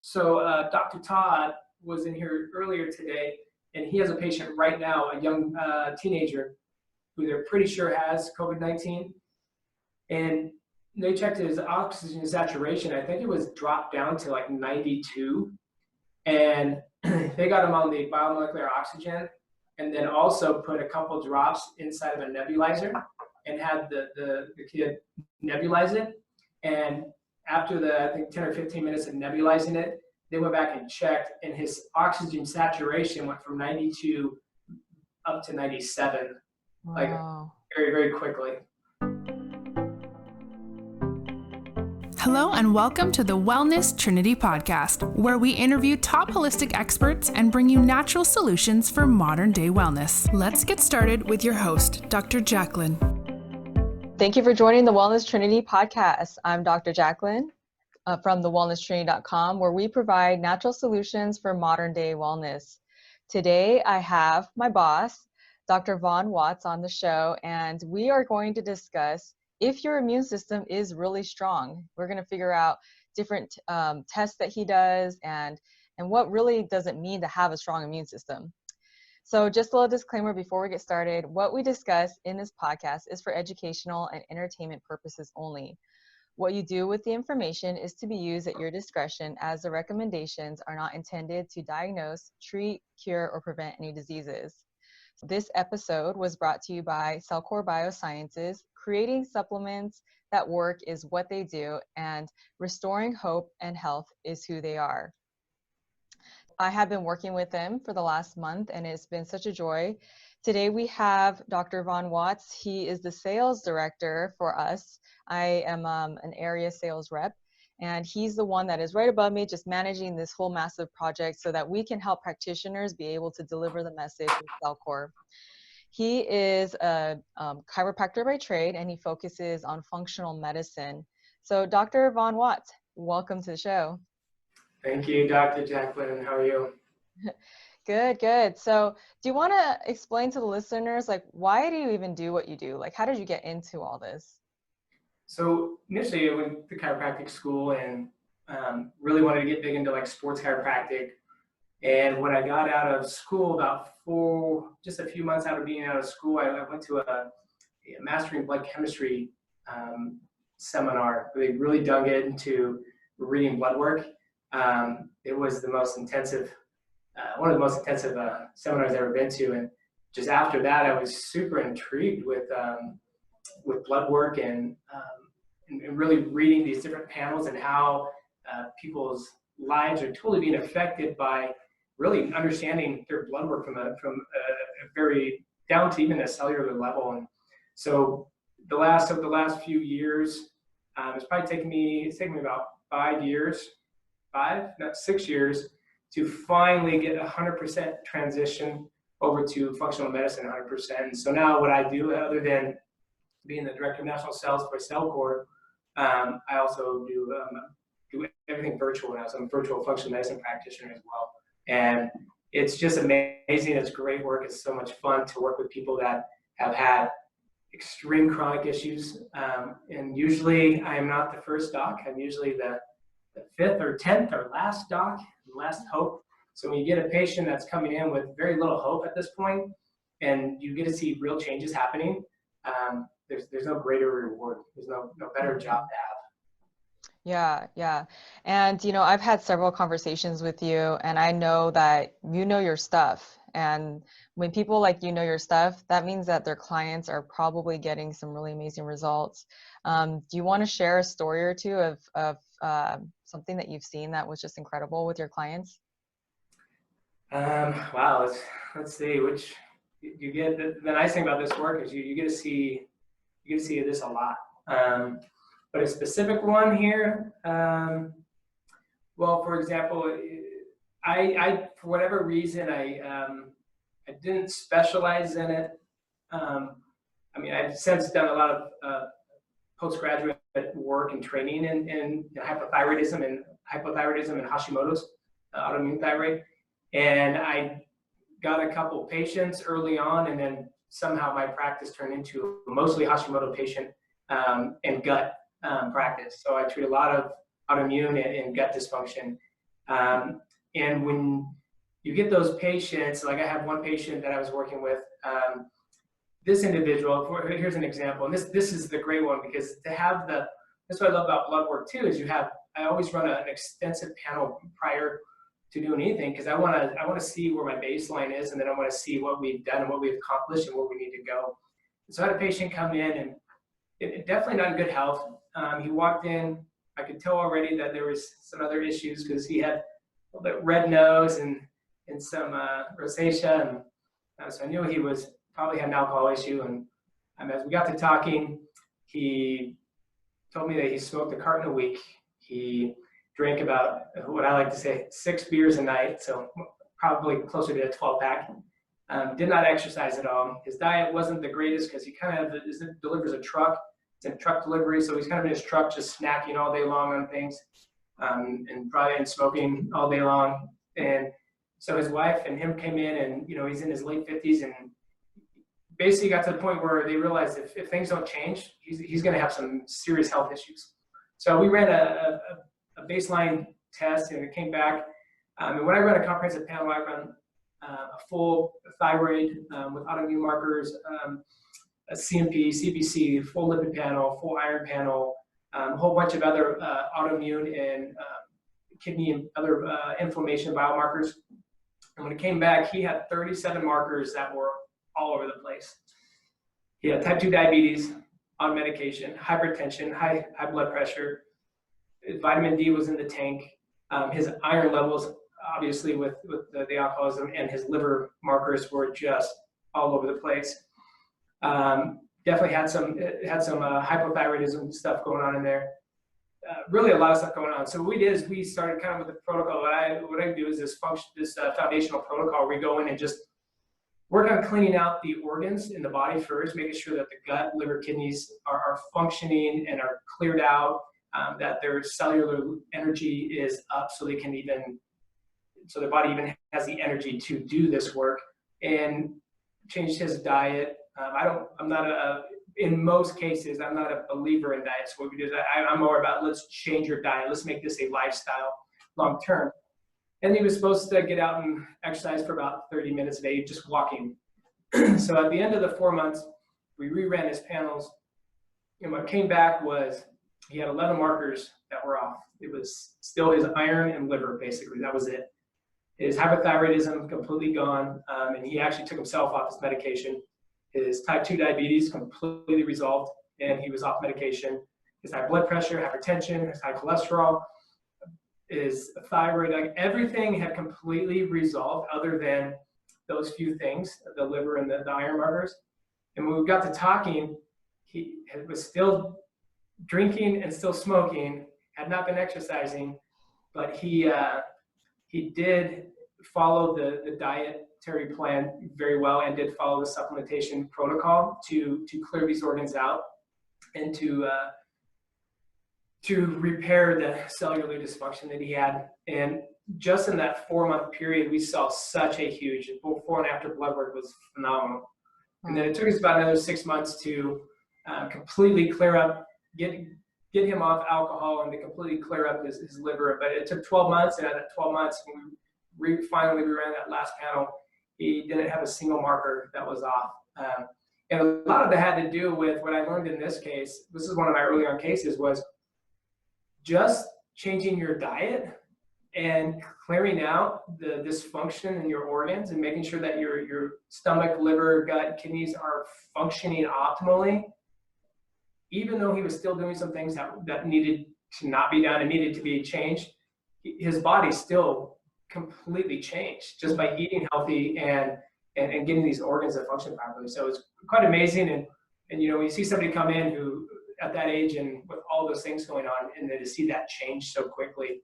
So Dr. Todd was in here earlier today, and he has a patient right now, a young teenager, who they're pretty sure has COVID-19. And they checked his oxygen saturation. I think it was dropped down to like 92. And they got him on the BioMolecular Oxygen, and then also put a couple drops inside of a nebulizer and had the kid nebulize it. And after I think 10 or 15 minutes of nebulizing it, they went back and checked, and his oxygen saturation went from 92 up to 97, Wow. like very, very quickly. Hello and welcome to the Wellness Trinity podcast, where we interview top holistic experts and bring you natural solutions for modern day wellness. Let's get started with your host, Dr. Jacqueline. Thank you for joining the Wellness Trinity podcast. I'm Dr. Jacqueline from thewellnesstrinity.com, where we provide natural solutions for modern day wellness. Today, I have my boss, Dr. Vohn Watts, on the show, and we are going to discuss if your immune system is really strong. We're going to figure out different tests that he does and what really does it mean to have a strong immune system. So just a little disclaimer before we get started, what we discuss in this podcast is for educational and entertainment purposes only. What you do with the information is to be used at your discretion, as the recommendations are not intended to diagnose, treat, cure, or prevent any diseases. This episode was brought to you by CellCore Biosciences. Creating supplements that work is what they do, and restoring hope and health is who they are. I have been working with them for the last month, and it's been such a joy. Today we have Dr. Vohn Watts. He is the sales director for us. I am an area sales rep, and he's the one that is right above me, just managing this whole massive project so that we can help practitioners be able to deliver the message with CellCore. He is a chiropractor by trade, and he focuses on functional medicine. So Dr. Vohn Watts, welcome to the show. Thank you, Dr. Jacqueline. How are you? Good, good. So do you want to explain to the listeners, like, why do you even do what you do? Like, how did you get into all this? So initially I went to chiropractic school and really wanted to get big into like sports chiropractic. And when I got out of school, just a few months out of being out of school, I went to a mastering blood chemistry seminar. They really dug into reading blood work. It was the most intensive, one of the most intensive seminars I've ever been to. And just after that, I was super intrigued with blood work and really reading these different panels and how people's lives are totally being affected by really understanding their blood work from a very down to even a cellular level. And so the last few years, it's taken me about 6 years to finally get 100% transition over to functional medicine 100%. So now what I do, other than being the director of national sales for CellCore, I also do everything virtual now. So I'm a virtual functional medicine practitioner as well. And it's just amazing. It's great work. It's so much fun to work with people that have had extreme chronic issues. And usually I am not the first doc. I'm usually the 5th or 10th or last doc, last hope. So when you get a patient that's coming in with very little hope at this point, and you get to see real changes happening, there's no greater reward. There's no better job to have. Yeah. And, I've had several conversations with you, and I know that you know your stuff. And when people like you know your stuff, that means that their clients are probably getting some really amazing results. Do you want to share a story or two of something that you've seen that was just incredible with your clients? Wow, let's see. Which you get the nice thing about this work is you get to see this a lot. But a specific one here, well, for example, I for whatever reason, I didn't specialize in it. I've since done a lot of postgraduate work and training in hypothyroidism and Hashimoto's autoimmune thyroid. And I got a couple patients early on, and then somehow my practice turned into a mostly Hashimoto patient and gut practice. So I treat a lot of autoimmune and gut dysfunction. And when you get those patients, like I have one patient that I was working with, this individual, here's an example, and this is the great one, because to have that's what I love about blood work too, is I always run an extensive panel prior to doing anything, because I want to see where my baseline is, and then I want to see what we've done and what we've accomplished and where we need to go. So I had a patient come in, and it definitely not in good health. He walked in, I could tell already that there was some other issues, because he had a little bit red nose and some rosacea, and so I knew he was probably had an alcohol issue. And as we got to talking, he told me that he smoked a carton a week. He drank about, what I like to say, 6 beers a night, so probably closer to a 12-pack. Did not exercise at all. His diet wasn't the greatest, because he kind of delivers a truck. It's in truck delivery, so he's kind of in his truck just snacking all day long on things, and probably smoking all day long. And so his wife and him came in, and he's in his late 50s, and basically got to the point where they realized if things don't change, he's going to have some serious health issues. So we ran a baseline test, and it came back. And when I run a comprehensive panel, I run a full thyroid with autoimmune markers, a CMP, CBC, full lipid panel, full iron panel, a whole bunch of other autoimmune and kidney and other inflammation biomarkers. And when it came back, he had 37 markers that were all over the place. He had type 2 diabetes, on medication, hypertension, high blood pressure, vitamin D was in the tank. His iron levels, obviously with the alcoholism, and his liver markers were just all over the place. Definitely had some hypothyroidism stuff going on in there. Really a lot of stuff going on. So what we did is we started kind of with the protocol. What I do is this foundational protocol where we go in and just work on cleaning out the organs in the body first, making sure that the gut, liver, kidneys are functioning and are cleared out, that their cellular energy is up, so the body even has the energy to do this work, and changed his diet. In most cases, I'm not a believer in diets. So what we do is I'm more about, let's change your diet. Let's make this a lifestyle long term. And he was supposed to get out and exercise for about 30 minutes a day, just walking. So at the end of the 4 months, we reran his panels. And what came back was he had 11 markers that were off. It was still his iron and liver, basically. That was it. His hypothyroidism completely gone, and he actually took himself off his medication. His type 2 diabetes completely resolved, and he was off medication. His high blood pressure, hypertension, his high cholesterol, his thyroid, like everything had completely resolved other than those few things, the liver and the iron markers. And when we got to talking, he was still drinking and still smoking, had not been exercising, but he did follow the dietary plan very well, and did follow the supplementation protocol to clear these organs out and to repair the cellular dysfunction that he had. And just in that 4-month period, we saw such a huge, before and after blood work was phenomenal. And then it took us about another 6 months to completely clear up, get him off alcohol, and to completely clear up his liver. But it took 12 months, and at that 12 months, when we finally ran that last panel, he didn't have a single marker that was off. And a lot of that had to do with what I learned in this case. This is one of my early on cases, was just changing your diet and clearing out the dysfunction in your organs, and making sure that your stomach, liver, gut, kidneys are functioning optimally. Even though he was still doing some things that needed to not be done and needed to be changed, his body still completely changed just by eating healthy and getting these organs to function properly. So it's quite amazing. And when you see somebody come in who at that age and with all those things going on, and then to see that change so quickly,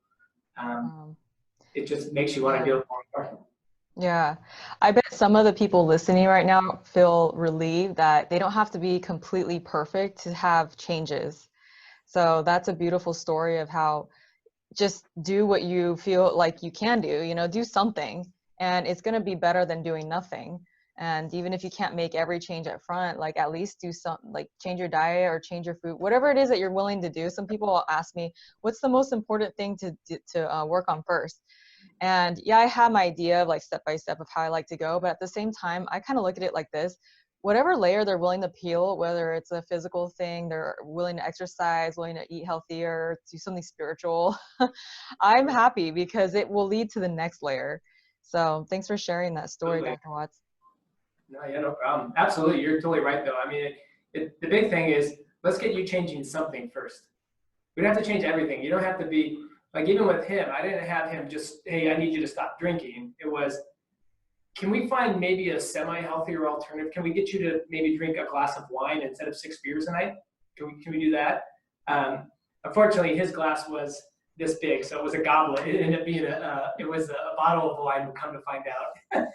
it just makes you want to do it more. Yeah, I bet some of the people listening right now feel relieved that they don't have to be completely perfect to have changes. So that's a beautiful story of how just do what you feel like you can do, do something, and it's going to be better than doing nothing. And even if you can't make every change up front, like at least do some, like change your diet or change your food, whatever it is that you're willing to do. Some people will ask me, what's the most important thing to work on first? And yeah, I have my idea of like step by step of how I like to go, but at the same time, I kind of look at it like this: whatever layer they're willing to peel, whether it's a physical thing, they're willing to exercise, willing to eat healthier, do something spiritual, I'm happy, because it will lead to the next layer. So thanks for sharing that story, Absolutely. Dr. Watts. No, yeah, no problem. Absolutely. You're totally right, though. I mean, the big thing is, let's get you changing something first. We don't have to change everything. You don't have to be, like, even with him, I didn't have him just, hey, I need you to stop drinking. It was, can we find maybe a semi-healthier alternative? Can we get you to maybe drink a glass of wine instead of 6 beers a night? Can we do that? Unfortunately, his glass was this big, so it was a goblet. It ended up being it was a bottle of wine, we'll come to find out.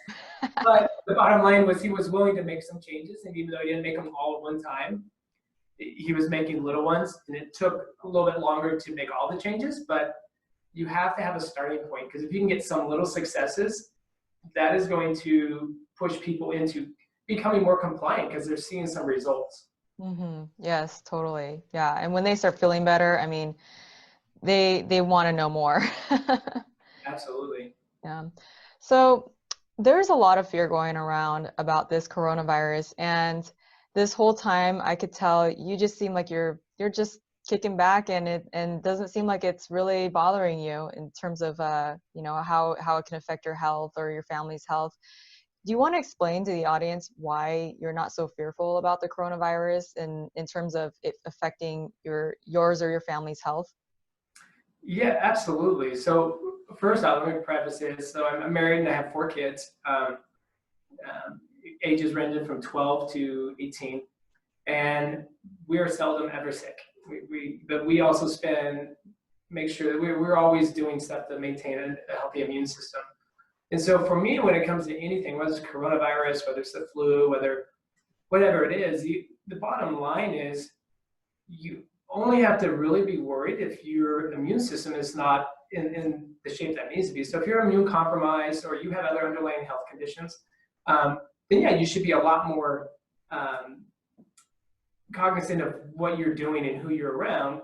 But the bottom line was he was willing to make some changes, and even though he didn't make them all at one time, he was making little ones, and it took a little bit longer to make all the changes, but you have to have a starting point, because if you can get some little successes, that is going to push people into becoming more compliant because they're seeing some results. Mm-hmm. Yes, totally. Yeah. And when they start feeling better, I mean, they want to know more. Absolutely. Yeah. So there's a lot of fear going around about this coronavirus, and this whole time I could tell you just seem like you're just kicking back, and it doesn't seem like it's really bothering you in terms of you know, how it can affect your health or your family's health. Do you want to explain to the audience why you're not so fearful about the coronavirus in terms of it affecting yours or your family's health? Yeah, absolutely. So first off, let me preface this. So I'm married and I have 4 kids. Ages ranging from 12 to 18, and we are seldom ever sick. But we also make sure that we're always doing stuff to maintain a healthy immune system. And so for me, when it comes to anything, whether it's coronavirus, whether it's the flu, whatever it is, the bottom line is you only have to really be worried if your immune system is not in the shape that needs to be. So if you're immune compromised or you have other underlying health conditions, then yeah, you should be a lot more cognizant of what you're doing and who you're around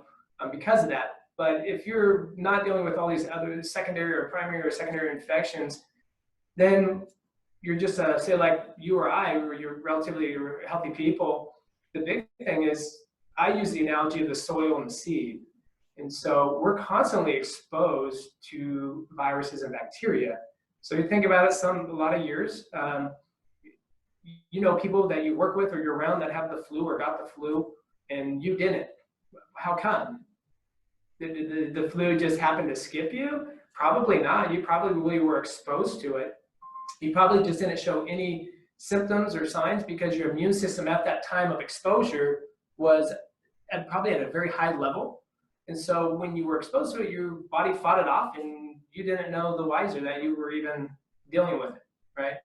because of that. But if you're not dealing with all these other secondary or primary or secondary infections, then you're just, say like you or I, or you're relatively healthy people. The big thing is, I use the analogy of the soil and the seed. And so we're constantly exposed to viruses and bacteria. So you think about it, a lot of years, you know, people that you work with or you're around that have the flu or got the flu, and you didn't. How come? Did the flu just happen to skip you? Probably not. You probably were exposed to it. You probably just didn't show any symptoms or signs because your immune system at that time of exposure was probably at a very high level. And so when you were exposed to it, your body fought it off and you didn't know the wiser that you were even dealing with it, right?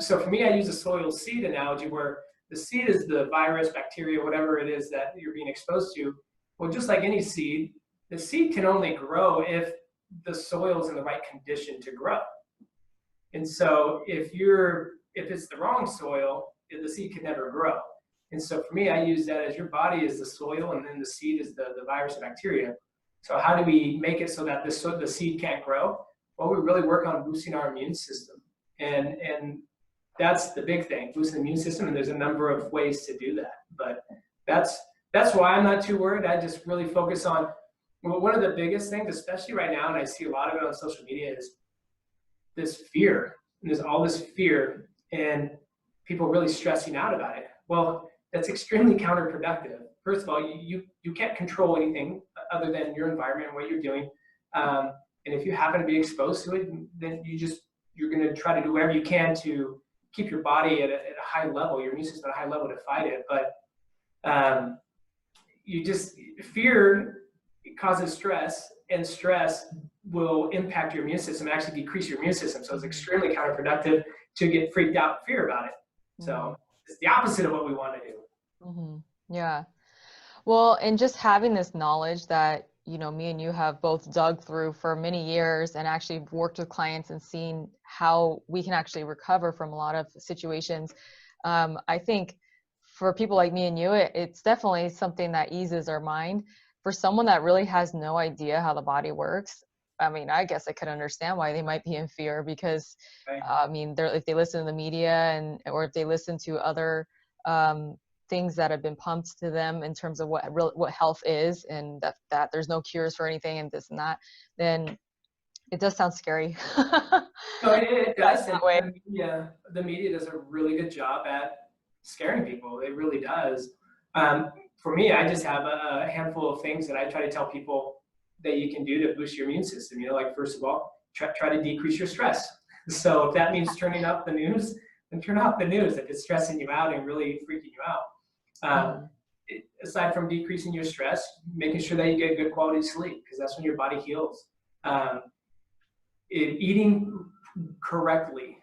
So for me, I use a soil seed analogy where the seed is the virus, bacteria, whatever it is that you're being exposed to. Well, just like any seed, the seed can only grow if the soil is in the right condition to grow. And so if it's the wrong soil, the seed can never grow. And so for me, I use that as your body is the soil and then the seed is the virus and bacteria. So how do we make it so that the seed can't grow? Well, we really work on boosting our immune system. And that's the big thing, boosting the immune system. And there's a number of ways to do that. But that's why I'm not too worried. I just really focus on, well, one of the biggest things, especially right now, and I see a lot of it on social media, is this fear. And there's all this fear and people really stressing out about it. Well, that's extremely counterproductive. First of all, you can't control anything other than your environment and what you're doing. And if you happen to be exposed to it, then you're going to try to do whatever you can to keep your body at a high level, your immune system at a high level to fight it. But fear causes stress, and stress will impact your immune system and actually decrease your immune system. So it's extremely counterproductive to get freaked out and fear about it. So it's the opposite of what we want to do. Mm-hmm. Yeah. Well, and just having this knowledge that you know, me and you have both dug through for many years and actually worked with clients and seen how we can actually recover from a lot of situations. I think for people like me and you, it's definitely something that eases our mind. For someone that really has no idea how the body works, I mean, I guess I could understand why they might be in fear, because Right. I mean, if they listen to the media or if they listen to other things that have been pumped to them in terms of what health is, and that there's no cures for anything and this and that, then it does sound scary. No, it does. That way. And the media does a really good job at scaring people. It really does. For me, I just have a handful of things that I try to tell people that you can do to boost your immune system. You know, like first of all, try to decrease your stress. So if that means turning off the news, then turn off the news if it's stressing you out and really freaking you out. Aside from decreasing your stress, making sure that you get good quality sleep, because that's when your body heals. Eating correctly,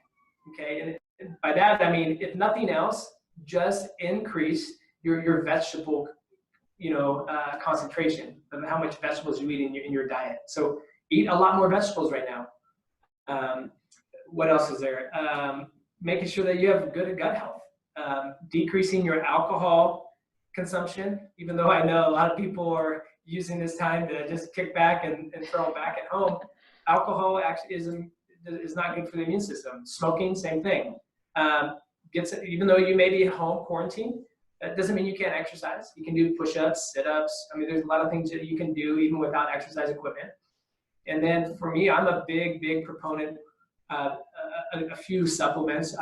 okay? And by that, I mean, if nothing else, just increase your vegetable, concentration of how much vegetables you eat in your diet. So eat a lot more vegetables right now. What else is there? Making sure that you have good gut health. Decreasing your alcohol consumption, even though I know a lot of people are using this time to just kick back and throw it back at home. Alcohol actually is not good for the immune system. Smoking, same thing. Even though you may be at home quarantined, that doesn't mean you can't exercise. You can do push-ups, sit-ups. I mean, there's a lot of things that you can do even without exercise equipment. And then for me, I'm a big proponent of a few supplements.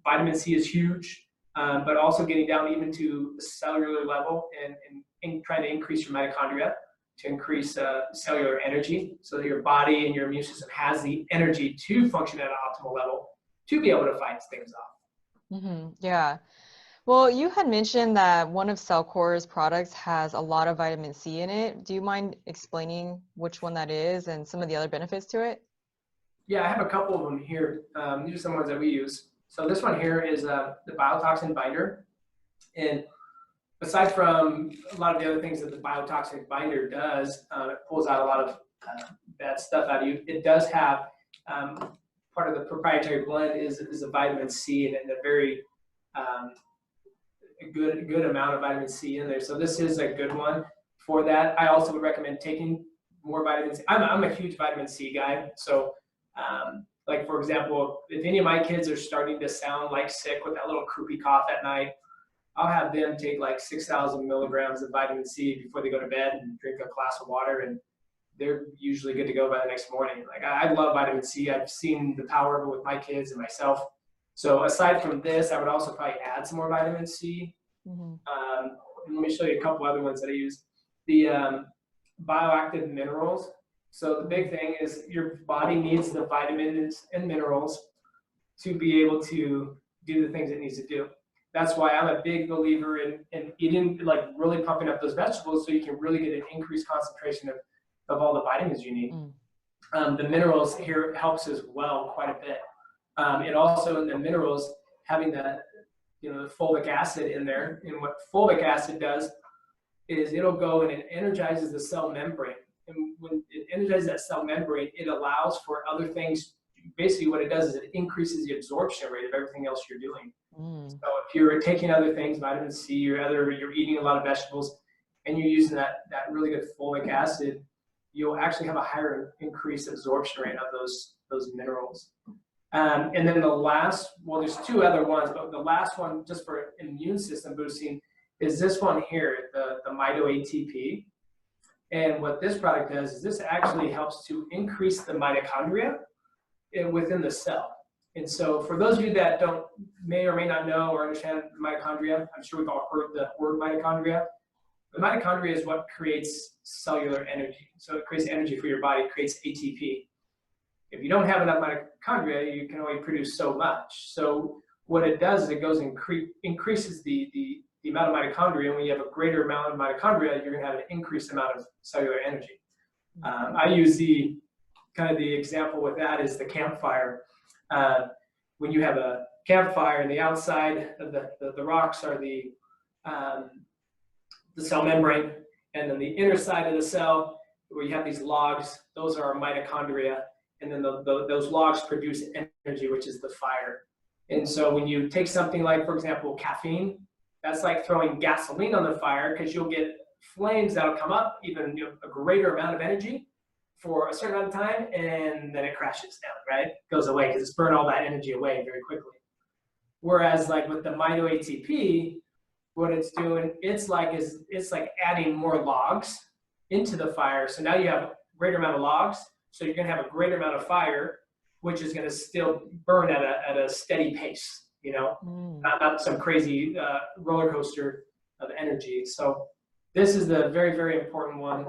Vitamin C is huge, but also getting down even to the cellular level and trying to increase your mitochondria to increase cellular energy, so that your body and your immune system has the energy to function at an optimal level to be able to fight things off. Yeah. Well, you had mentioned that one of CellCore's products has a lot of vitamin C in it. Do you mind explaining which one that is and some of the other benefits to it? Yeah, I have a couple of them here. These are some ones that we use. So this one here is the BioToxin Binder. And aside from a lot of the other things that the BioToxin Binder does, it pulls out a lot of bad stuff out of you. It does have part of the proprietary blend is a vitamin C and a very good amount of vitamin C in there. So this is a good one for that. I also would recommend taking more vitamin C. I'm a huge vitamin C guy. So like for example, if any of my kids are starting to sound like sick with that little croupy cough at night, I'll have them take like 6,000 milligrams of vitamin C before they go to bed and drink a glass of water, and they're usually good to go by the next morning. Like I love vitamin C. I've seen the power of it with my kids and myself. So aside from this, I would also probably add some more vitamin C. And let me show you a couple other ones that I use. The BioActive minerals. So the big thing is your body needs the vitamins and minerals to be able to do the things it needs to do. That's why I'm a big believer in eating, like really pumping up those vegetables so you can really get an increased concentration of all the vitamins you need. The minerals here helps as well quite a bit. And also in the minerals, having the fulvic acid in there. And what fulvic acid does is it'll go and it energizes the cell membrane. And when it energizes that cell membrane, it allows for other things. Basically what it does is it increases the absorption rate of everything else you're doing. So if you're taking other things, vitamin C, you're eating a lot of vegetables, and you're using that really good fulvic acid, you'll actually have a higher increased absorption rate of those minerals. And then the last, well, there's two other ones, but the last one just for immune system boosting is this one here, the MitoATP. And what this product does is this actually helps to increase the mitochondria within the cell. And so for those of you that may or may not know or understand mitochondria, I'm sure we've all heard the word mitochondria. The mitochondria is what creates cellular energy. So it creates energy for your body, it creates ATP. If you don't have enough mitochondria, you can only produce so much. So what it does is it goes and increases the amount of mitochondria. And when you have a greater amount of mitochondria, you're going to have an increased amount of cellular energy. I use the example with that is the campfire. When you have a campfire and the outside of the rocks are the cell membrane, and then the inner side of the cell where you have these logs, those are our mitochondria, and then those logs produce energy, which is the fire. And so when you take something like, for example, caffeine, that's like throwing gasoline on the fire, because you'll get flames that'll come up, even a greater amount of energy for a certain amount of time, and then it crashes down, right? Goes away because it's burned all that energy away very quickly. Whereas like with the MitoATP, what it's doing, it's like adding more logs into the fire. So now you have a greater amount of logs, so you're gonna have a greater amount of fire, which is gonna still burn at a steady pace, not some crazy roller coaster of energy. So this is the very, very important one.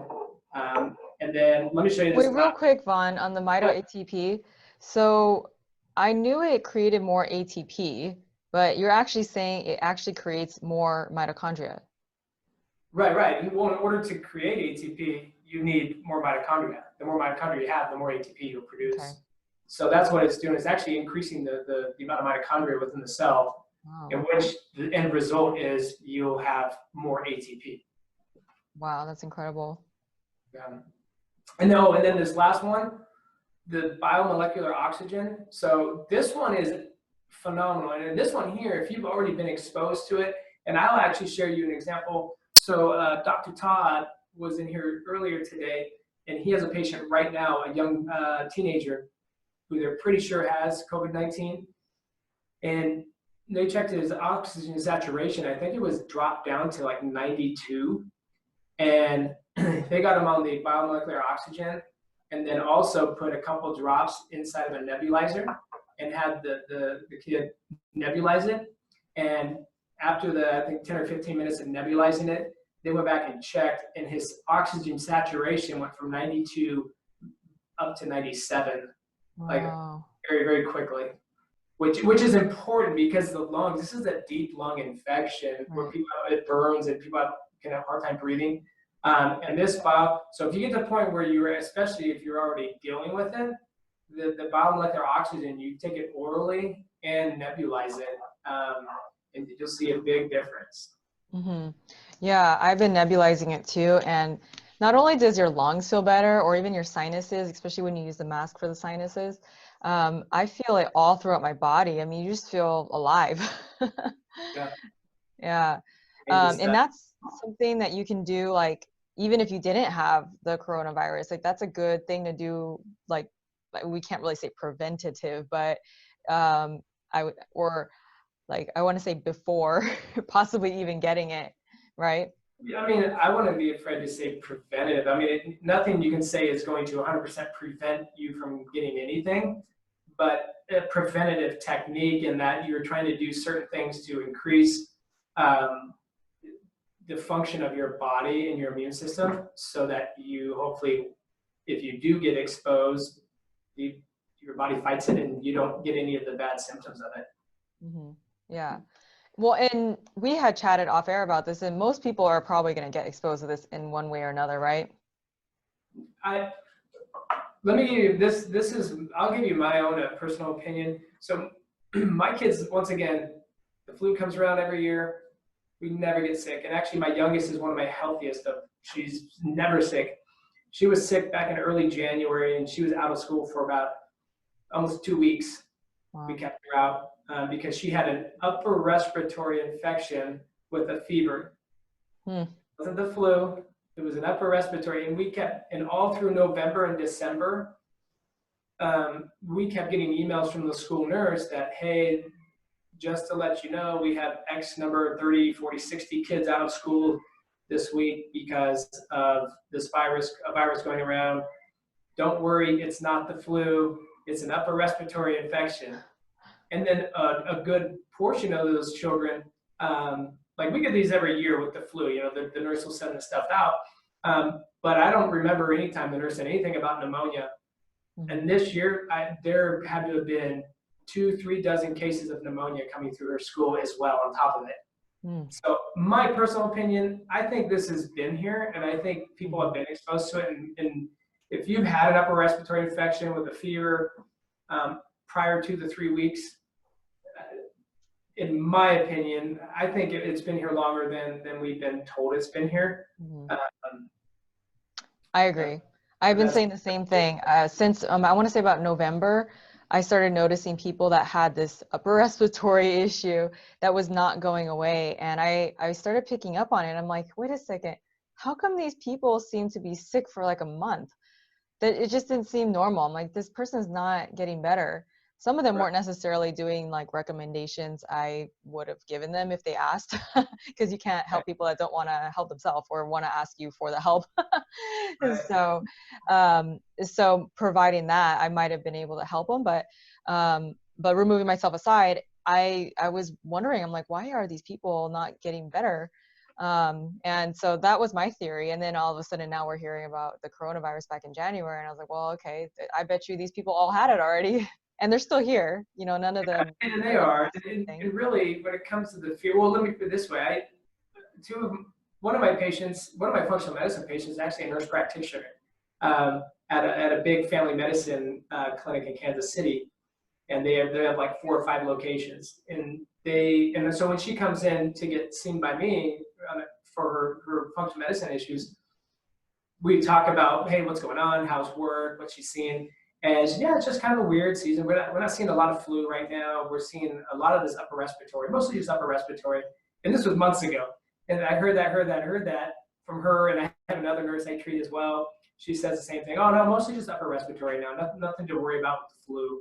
And then let me show you this. Wait, real quick, Vohn, on the MitoATP. So I knew it created more ATP, but you're actually saying it actually creates more mitochondria. Right. Well, in order to create ATP, you need more mitochondria. The more mitochondria you have, the more ATP you'll produce. Okay. So that's what it's doing. It's actually increasing the amount of mitochondria within the cell, in which the end result is you'll have more ATP. Wow, that's incredible. Yeah. And then this last one, the BioMolecular Oxygen. So this one is phenomenal. And this one here, if you've already been exposed to it, and I'll actually share you an example. So Dr. Todd was in here earlier today, and he has a patient right now, a young teenager, who they're pretty sure has COVID-19. And they checked his oxygen saturation. I think it was dropped down to like 92. And they got him on the BioMolecular Oxygen, and then also put a couple drops inside of a nebulizer and had the kid nebulize it. And after I think 10 or 15 minutes of nebulizing it, they went back and checked, and his oxygen saturation went from 92 up to 97, like very, very quickly. Which is important, because the lungs, this is a deep lung infection where it burns and people can have a hard time breathing. And so if you get to the point where especially if you're already dealing with it, the BioMolecular Oxygen, you take it orally and nebulize it, and you'll see a big difference. Mm-hmm. Yeah, I've been nebulizing it too. And not only does your lungs feel better, or even your sinuses, especially when you use the mask for the sinuses, I feel it all throughout my body. I mean, you just feel alive. Yeah. And that's something that you can do, like, even if you didn't have the coronavirus, like that's a good thing to do. Like we can't really say preventative, but I want to say before possibly even getting it, right? Yeah, I mean, I wouldn't be afraid to say preventative. I mean, nothing you can say is going to 100% prevent you from getting anything, but a preventative technique in that you're trying to do certain things to increase the function of your body and your immune system, so that you hopefully, if you do get exposed, your body fights it and you don't get any of the bad symptoms of it. Mm-hmm. Yeah. Well, and we had chatted off air about this, and most people are probably going to get exposed to this in one way or another, right? Let me give you this. I'll give you my own personal opinion. So my kids, once again, the flu comes around every year. We never get sick. And actually, my youngest is one of my healthiest. She's never sick. She was sick back in early January, and she was out of school for about almost 2 weeks. Wow. We kept her out because she had an upper respiratory infection with a fever. It wasn't the flu. It was an upper respiratory. And all through November and December, we kept getting emails from the school nurse that, hey, just to let you know, we have X number, 30, 40, 60 kids out of school this week because of this virus going around. Don't worry, it's not the flu. It's an upper respiratory infection. And then a good portion of those children, like we get these every year with the flu, the nurse will send the stuff out. But I don't remember any time the nurse said anything about pneumonia. And this year, there had to have been 2-3 dozen cases of pneumonia coming through her school as well on top of it. So my personal opinion, I think this has been here, and I think people have been exposed to it. And if you've had an upper respiratory infection with a fever prior to the 3 weeks, in my opinion, I think it's been here longer than we've been told it's been here. I agree. I've been saying the same thing since I want to say about November. I started noticing people that had this upper respiratory issue that was not going away. And I started picking up on it. I'm like, wait a second, how come these people seem to be sick for like a month? That it just didn't seem normal. I'm like, this person's not getting better. Some of them weren't necessarily doing like recommendations I would have given them if they asked, because you can't help people that don't want to help themselves or want to ask you for the help. So, so providing that, I might have been able to help them, but removing myself aside, I was wondering, I'm like, why are these people not getting better? And so that was my theory. And then all of a sudden now we're hearing about the coronavirus back in January. And I was like, well, okay, I bet you these people all had it already. And they're still here, you know, none of them. And they are. And really, when it comes to the fear, well, let me put it this way. One of my functional medicine patients is actually a nurse practitioner at a big family medicine clinic in Kansas City. And they have like 4 or 5 locations. And so when she comes in to get seen by me for her functional medicine issues, we talk about, hey, what's going on? How's work? What she's seeing? And yeah, it's just kind of a weird season. We're not seeing a lot of flu right now. We're seeing a lot of this upper respiratory, mostly just upper respiratory. And this was months ago. And I heard that from her. And I have another nurse I treat as well. She says the same thing. Oh no, mostly just upper respiratory now. Nothing to worry about with the flu.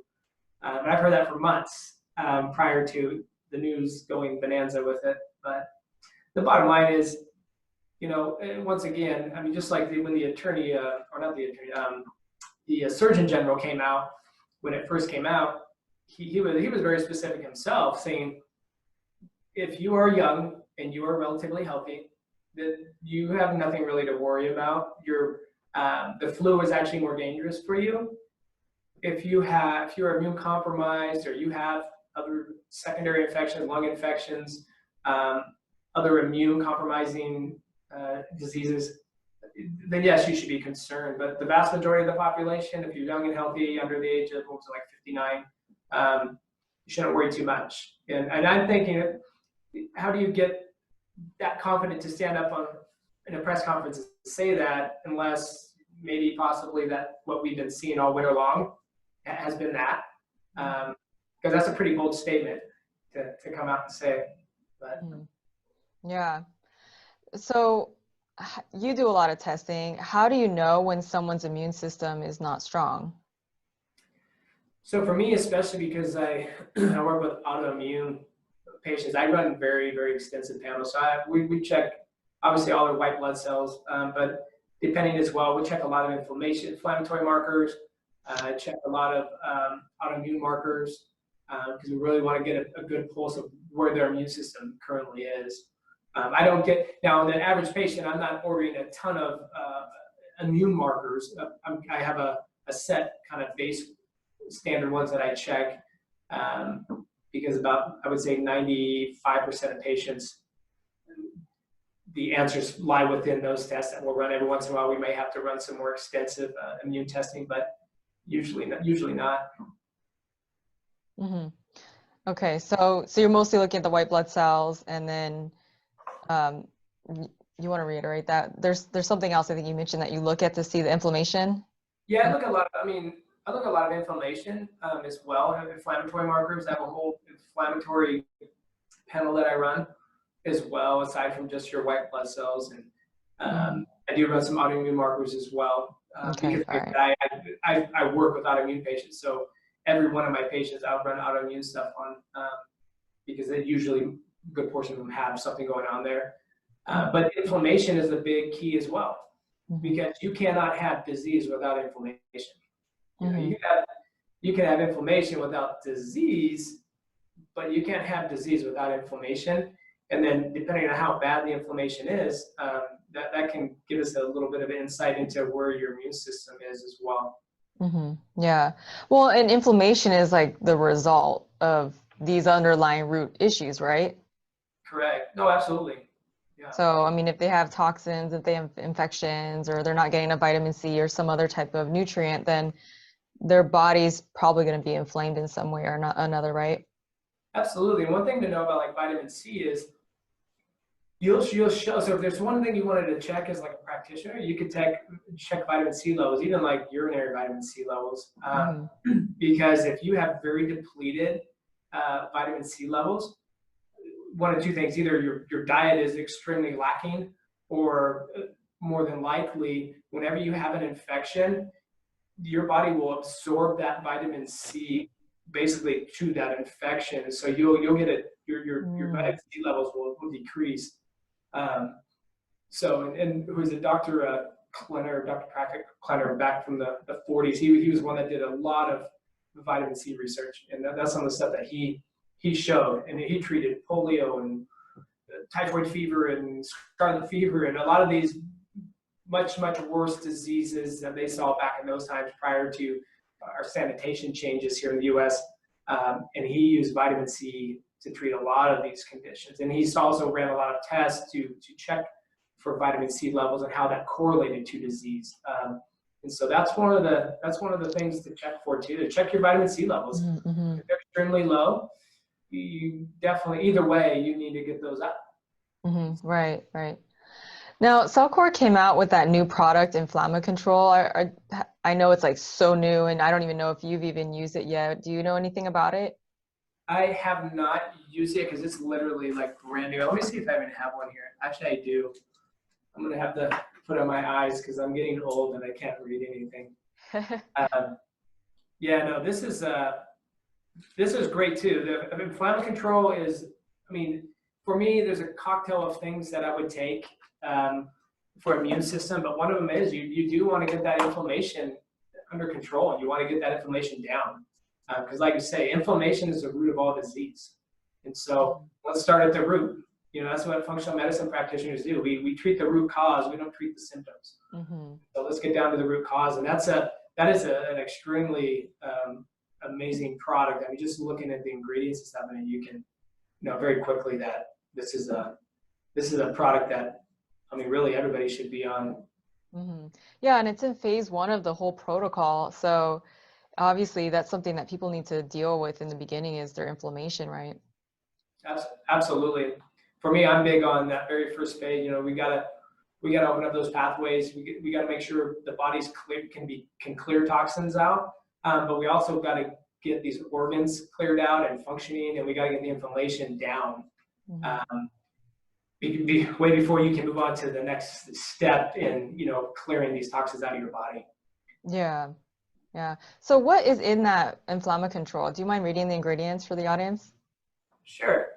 But I've heard that for months prior to the news going bonanza with it. But the bottom line is, you know, once again, I mean, just like when the attorney, or not the attorney, the Surgeon General came out, when it first came out, he was very specific himself, saying, if you are young and you are relatively healthy, that you have nothing really to worry about. The flu is actually more dangerous for you. If you're immune compromised, or you have other secondary infections, lung infections, other immune compromising diseases, then yes, you should be concerned. But the vast majority of the population, if you're young and healthy, under the age of like 59, you shouldn't worry too much. And I'm thinking, how do you get that confident to stand up in a press conference and say that, unless maybe possibly that what we've been seeing all winter long has been that, because that's a pretty bold statement to come out and say. But yeah, so you do a lot of testing. How do you know when someone's immune system is not strong? So for me, especially because I work with autoimmune patients, I run very, very extensive panels. So we check obviously all their white blood cells, but depending as well, we check a lot of inflammatory markers. Check a lot of autoimmune markers, because we really want to get a good pulse of where their immune system currently is. I don't get, now the average patient, I'm not ordering a ton of immune markers. I have a set kind of base standard ones that I check, because I would say 95% of patients, the answers lie within those tests that we'll run. Every once in a while, we may have to run some more extensive immune testing, but usually not. Mm-hmm. Okay, so you're mostly looking at the white blood cells, and then you want to reiterate that there's something else I think you mentioned that you look at to see the inflammation. Yeah, I look at a lot of inflammation as well. I have inflammatory markers. I have a whole inflammatory panel that I run as well, aside from just your white blood cells, and I do run some autoimmune markers as well. Because I work with autoimmune patients, so every one of my patients I'll run autoimmune stuff on, because they usually, a good portion of them have something going on there. But inflammation is a big key as well, because you cannot have disease without inflammation. You know, you can have inflammation without disease, but you can't have disease without inflammation. And then depending on how bad the inflammation is, that can give us a little bit of insight into where your immune system is as well. Yeah. Well, and inflammation is like the result of these underlying root issues, right? Correct. No, absolutely. Yeah. So, I mean, if they have toxins, if they have infections, or they're not getting a vitamin C or some other type of nutrient, then their body's probably going to be inflamed in some way or not another, right? Absolutely. And one thing to know about like vitamin C is you'll show. So if there's one thing you wanted to check as like a practitioner, you could check vitamin C levels, even like urinary vitamin C levels, because if you have very depleted vitamin C levels, one of two things: either your diet is extremely lacking, or more than likely, whenever you have an infection, your body will absorb that vitamin C basically to that infection. So you'll get your vitamin C levels will decrease. So who's a Dr. Klenner, Dr. Patrick Klenner, back from the 40s. He was one that did a lot of vitamin C research, and that's some of the stuff that he showed. And he treated polio and typhoid fever and scarlet fever and a lot of these much worse diseases that they saw back in those times prior to our sanitation changes here in the U.S. And he used vitamin C to treat a lot of these conditions. And he's also ran a lot of tests to check for vitamin C levels and how that correlated to disease. And so that's one of the things to check for too, to check your vitamin C levels. If they're extremely low, you definitely, either way, you need to get those up. Right. Now, CellCore came out with that new product, Inflamma Control. I know it's like so new, and I don't even know if you've even used it yet. Do you know anything about it? I have not used it because it's literally like brand new. Let me see if I even have one here. Actually, I do. I'm gonna have to put on my eyes because I'm getting old and I can't read anything. Yeah, no, this is great too. The Inflamma Control is, I mean, for me, there's a cocktail of things that I would take for immune system, but one of them is you do want to get that inflammation under control, and you want to get that inflammation down, because like you say, inflammation is the root of all disease. And so let's start at the root. That's what functional medicine practitioners do. We treat the root cause, we don't treat the symptoms. So let's get down to the root cause, and that is an extremely amazing product. I mean, just looking at the ingredients and stuff, and you can very quickly that this is a product that, I mean, really everybody should be on. Yeah, and it's in phase 1 of the whole protocol. So obviously that's something that people need to deal with in the beginning, is their inflammation, right? Absolutely. For me, I'm big on that very first phase. We gotta open up those pathways. We gotta make sure the body's clear, can clear toxins out. But we also gotta get these organs cleared out and functioning, and we gotta get the inflammation down. Way before you can move on to the next step in, clearing these toxins out of your body. Yeah. So what is in that Inflamma Control? Do you mind reading the ingredients for the audience? Sure.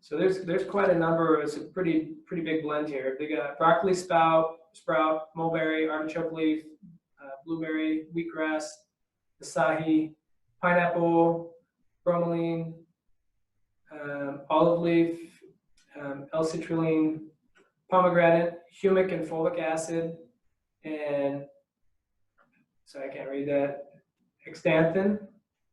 So there's quite a number. It's a pretty big blend here. They got broccoli sprout, mulberry, artichoke leaf, blueberry, wheatgrass, acai, pineapple, bromelain, olive leaf, L-citrulline, pomegranate, humic and folic acid, and so I can't read that, Xanthan.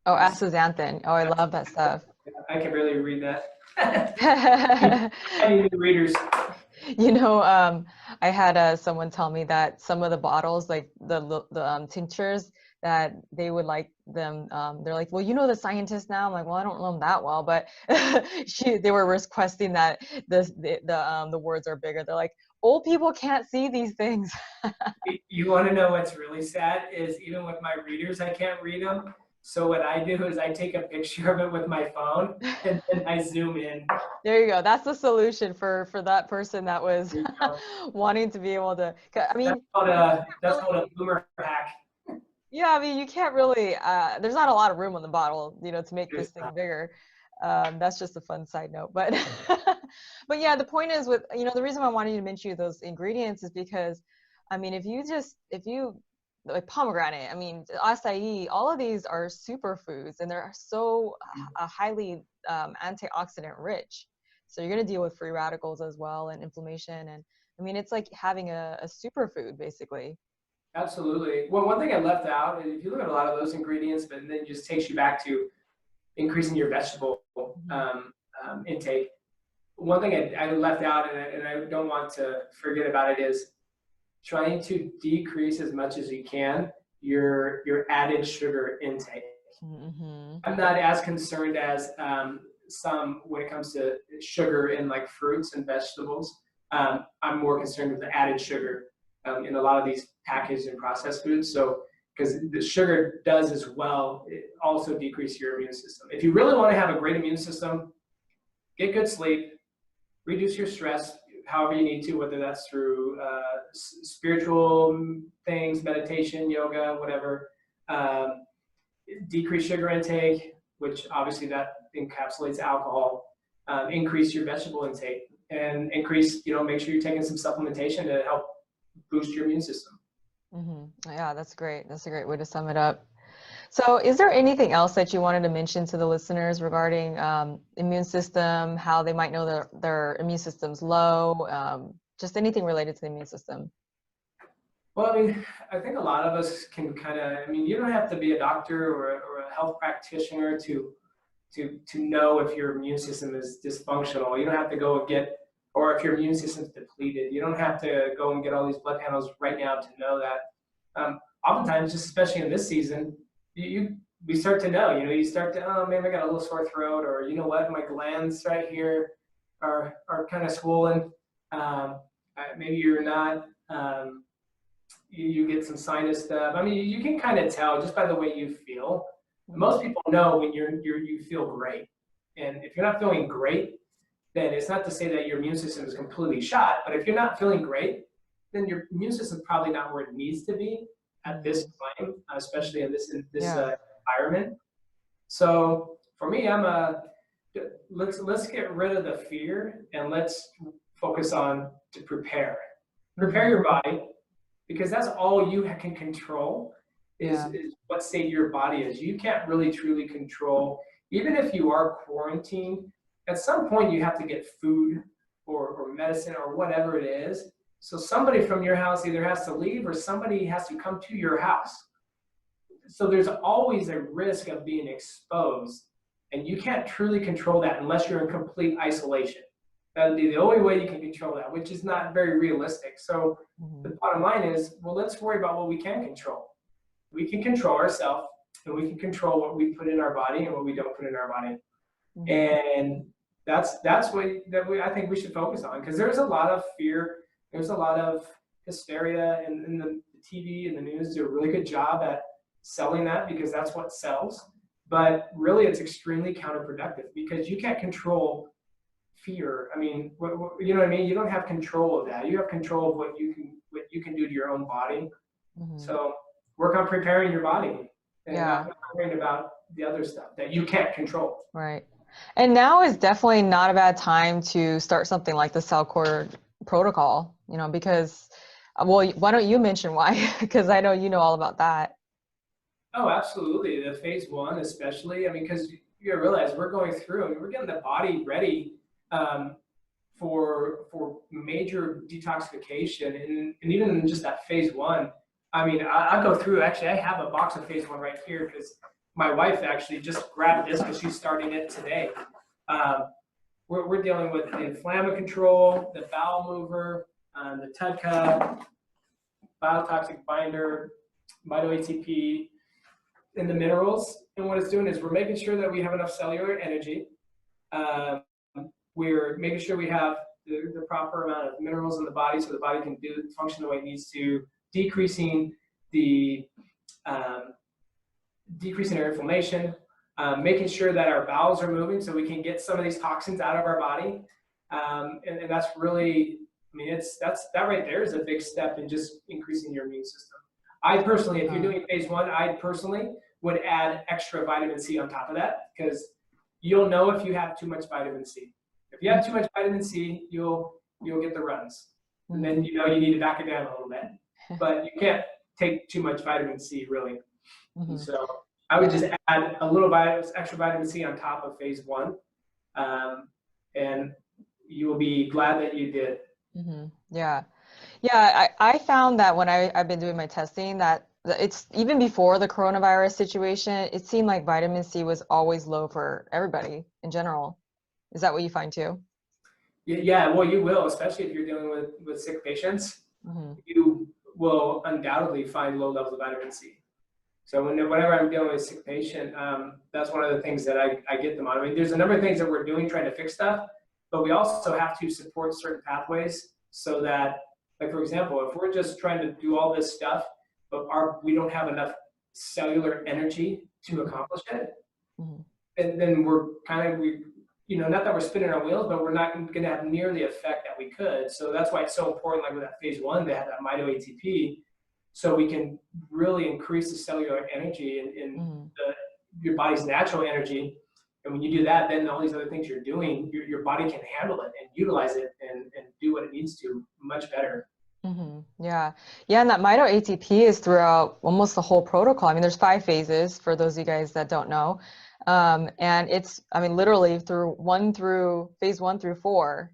Oh, astaxanthin. Oh, I love that stuff. I can barely read that. I need new readers. I had someone tell me that some of the bottles, like the tinctures, that they would like them. They're like, well, the scientists now. I'm like, well, I don't know them that well, but they were requesting that the words are bigger. They're like, old people can't see these things. You want to know what's really sad is even with my readers, I can't read them. So what I do is I take a picture of it with my phone and I zoom in. There you go. That's the solution for that person that was wanting to be able to. I mean, that's called a boomer hack. Yeah, I mean, you can't really. There's not a lot of room on the bottle, to make this thing bigger. That's just a fun side note, but but yeah, the point is with the reason I wanted to mention those ingredients is because, I mean, if you like pomegranate, I mean, acai, all of these are superfoods, and they're so highly antioxidant rich. So you're going to deal with free radicals as well, and inflammation, and I mean, it's like having a superfood basically. Absolutely. Well, one thing I left out is if you look at a lot of those ingredients, but then it just takes you back to increasing your vegetable intake. One thing I left out, and I don't want to forget about it, is trying to decrease as much as you can your added sugar intake. I'm not as concerned as some when it comes to sugar in like fruits and vegetables. I'm more concerned with the added sugar in a lot of these packaged and processed foods. So, because the sugar does as well, it also decreases your immune system. If you really want to have a great immune system, get good sleep, reduce your stress however you need to, whether that's through spiritual things, meditation, yoga, whatever. Decrease sugar intake, which obviously that encapsulates alcohol. Increase your vegetable intake, and increase, make sure you're taking some supplementation to help boost your immune system. Yeah, that's great. That's a great way to sum it up. So is there anything else that you wanted to mention to the listeners regarding immune system, how they might know their immune system's low, just anything related to the immune system? Well, I think a lot of us can kind of, you don't have to be a doctor or a health practitioner to know if your immune system is dysfunctional. You don't have to go and get, or if your immune system's depleted. You don't have to go and get all these blood panels right now to know that. Oftentimes, just especially in this season, we start to know, you start to, oh man, I got a little sore throat, or you know what, my glands right here are kind of swollen. Maybe you're not, you get some sinus stuff. You can kind of tell just by the way you feel. Most people know when you feel great. And if you're not feeling great, then it's not to say that your immune system is completely shot, but if you're not feeling great, then your immune system is probably not where it needs to be at this time, especially in this environment. So for me, let's get rid of the fear and let's focus on to prepare your body, because that's all you can control is what state your body is. You can't really truly control, even if you are quarantined, at some point you have to get food or medicine or whatever it is. So somebody from your house either has to leave or somebody has to come to your house. So there's always a risk of being exposed, and you can't truly control that unless you're in complete isolation. That would be the only way you can control that, which is not very realistic. So the bottom line is, well, let's worry about what we can control. We can control ourselves, and we can control what we put in our body and what we don't put in our body. And that's what I think we should focus on, because there's a lot of fear. There's a lot of hysteria, and the TV and the news do a really good job at selling that, because that's what sells. But really, it's extremely counterproductive, because you can't control fear. You know what I mean? You don't have control of that. You have control of what you can do to your own body. So work on preparing your body and not worrying about the other stuff that you can't control. Right. And now is definitely not a bad time to start something like the CellCore protocol, because, well, why don't you mention why? Because I know you know all about that. Oh, absolutely. The phase 1, especially, because you realize we're going through, we're getting the body ready for major detoxification, and even in just that phase 1. I go through, actually, I have a box of phase 1 right here, because my wife actually just grabbed this because she's starting it today. We're dealing with the inflammatory control, the bowel mover, the TUDCA, BioToxin Binder, MitoATP, and the minerals. And what it's doing is we're making sure that we have enough cellular energy. We're making sure we have the proper amount of minerals in the body so the body can function the way it needs to, decreasing our inflammation, making sure that our bowels are moving so we can get some of these toxins out of our body. And that's really, that right there is a big step in just increasing your immune system. I personally, if you're doing phase 1, I personally would add extra vitamin C on top of that, because you'll know if you have too much vitamin C. If you have too much vitamin C, you'll get the runs. And then you need to back it down a little bit. But you can't take too much vitamin C, really. So I would just add a little extra vitamin C on top of phase 1. And you will be glad that you did. Yeah. I found that when I've been doing my testing, that it's even before the coronavirus situation, it seemed like vitamin C was always low for everybody in general. Is that what you find too? Yeah, well, you will, especially if you're dealing with sick patients. You will undoubtedly find low levels of vitamin C. So whenever I'm dealing with a sick patient, that's one of the things that I get them on. I mean, there's a number of things that we're doing trying to fix stuff, but we also have to support certain pathways so that, like, for example, if we're just trying to do all this stuff, but we don't have enough cellular energy to accomplish it, Mhm. and then we're kind of, not that we're spinning our wheels, but we're not going to have near the effect that we could. So that's why it's so important, like with that phase 1, they have that MitoATP, so we can really increase the cellular energy in your body's natural energy. And when you do that, then all these other things you're doing, your body can handle it and utilize it and do what it needs to much better. Yeah. Yeah. And that MitoATP is throughout almost the whole protocol. I mean, there's 5 phases for those of you guys that don't know. And it's, I mean, literally through phase 1 through 4.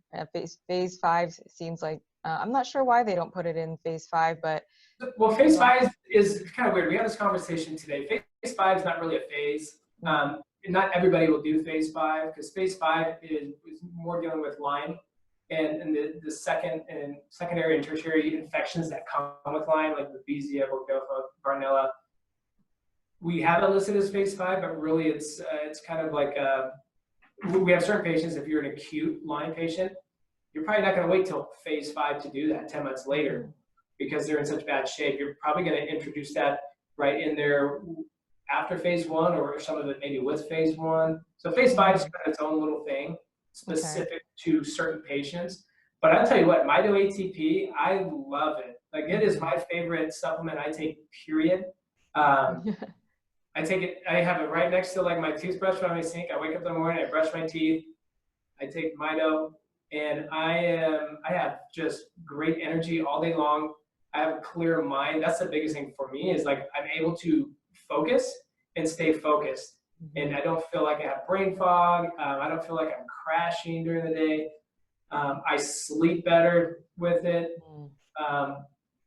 Phase 5 seems like, I'm not sure why they don't put it in phase 5, but. Well, phase 5 is kind of weird. We had this conversation today. Phase 5 is not really a phase. Not everybody will do phase 5 because phase 5 is more dealing with Lyme and the secondary and tertiary infections that come with Lyme, like Babesia, Bordeaux, Bartonella. We have it listed as phase 5, but really it's kind of like we have certain patients. If you're an acute Lyme patient, you're probably not going to wait till phase 5 to do that 10 months later because they're in such bad shape. You're probably going to introduce that right in there after phase 1 or some of it maybe with phase 1. So phase 5 is kind of its own little thing specific to certain patients. But I'll tell you what, MitoATP, I love it. Like, it is my favorite supplement I take, period. I take it, I have it right next to like my toothbrush when I'm in my sink. I wake up in the morning, I brush my teeth, I take Mito, and I have just great energy all day long. I have a clear mind. That's the biggest thing for me is like I'm able to focus and stay focused. And I don't feel like I have brain fog. I don't feel like I'm crashing during the day. I sleep better with it.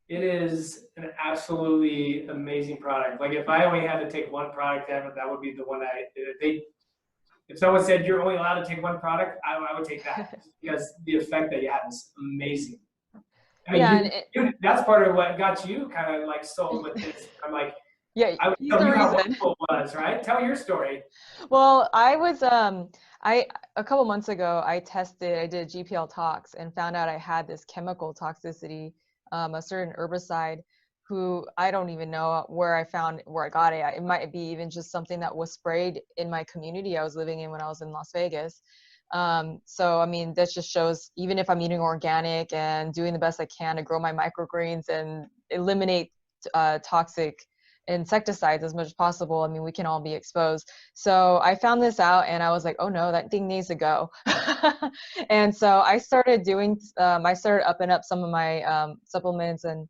It is an absolutely amazing product. Like if I only had to take one product, that would be the one if someone said you're only allowed to take one product, I would take that because the effect that you have is amazing. Yeah, that's part of what got you kind of like sold with this. I'm like, yeah, I would he's tell the you how reason. wonderful it was, right? Tell your story. Well, I was a couple months ago I did a GPL tox and found out I had this chemical toxicity, a certain herbicide who I don't even know where I got it. It might be even just something that was sprayed in my community I was living in when I was in Las Vegas. So I mean, that just shows even if I'm eating organic and doing the best I can to grow my microgreens and eliminate toxic insecticides as much as possible, I mean, we can all be exposed. So I found this out and I was like, oh no, that thing needs to go. And so I started upping up some of my supplements and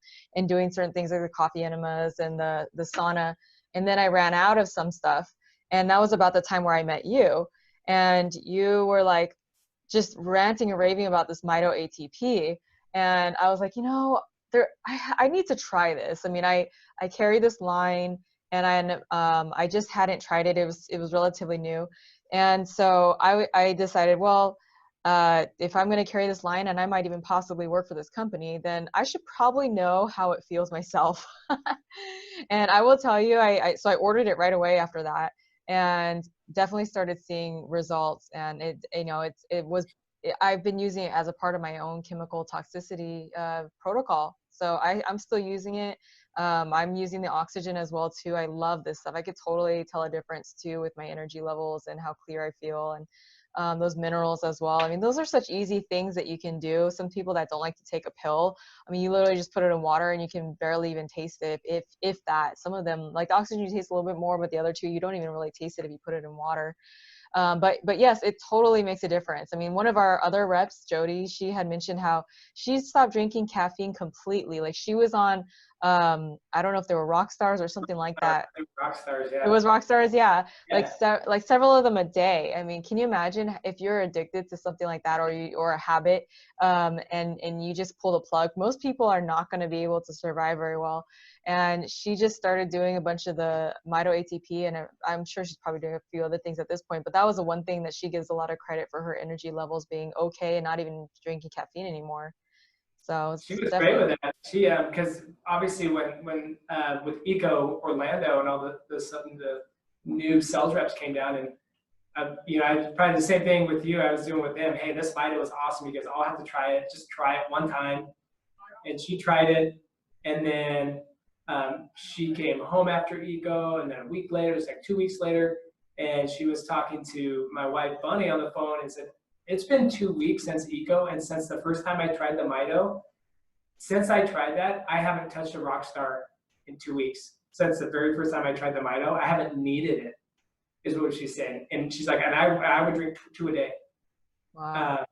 doing certain things like the coffee enemas and the sauna. And then I ran out of some stuff. And that was about the time where I met you. And you were like just ranting and raving about this MitoATP. And I was like, I need to try this. I mean, I carry this line and I just hadn't tried it. It was relatively new. And so I decided, well, if I'm going to carry this line and I might even possibly work for this company, then I should probably know how it feels myself. And I will tell you, so I ordered it right away after that and definitely started seeing results. And I've been using it as a part of my own chemical toxicity protocol. So I'm still using it. I'm using the oxygen as well too. I love this stuff. I could totally tell a difference too with my energy levels and how clear I feel, and those minerals as well. I mean, those are such easy things that you can do. Some people that don't like to take a pill, I mean, you literally just put it in water and you can barely even taste it, if that. Some of them, like the oxygen, you taste a little bit more, but the other two, you don't even really taste it if you put it in water. But yes, it totally makes a difference. I mean, one of our other reps, Jody, she had mentioned how she stopped drinking caffeine completely. Like she was on, I don't know if they were rock stars or something like that. Rock stars, yeah. It was rock stars, yeah. Yeah. Like several of them a day. I mean, can you imagine if you're addicted to something like that, or a habit, and you just pull the plug? Most people are not going to be able to survive very well. And she just started doing a bunch of the MitoATP, and I'm sure she's probably doing a few other things at this point, but that was the one thing that she gives a lot of credit for her energy levels being okay and not even drinking caffeine anymore. So it's She was great definitely. with that. She because obviously when with Eco Orlando and all the new sales reps came down, and I probably the same thing with you. I was doing with them. Hey, this Mito is awesome. You guys all have to try it. Just try it one time. And she tried it, and then she came home after Eco, and then a week later, it was like 2 weeks later, and she was talking to my wife Bunny on the phone and said, "It's been 2 weeks since Eco, and since the first time I tried the Mito, since I tried that, I haven't touched a Rockstar in 2 weeks. Since the very first time I tried the Mito, I haven't needed it." Is what she's saying, and she's like, and I would drink 2 a day. Wow.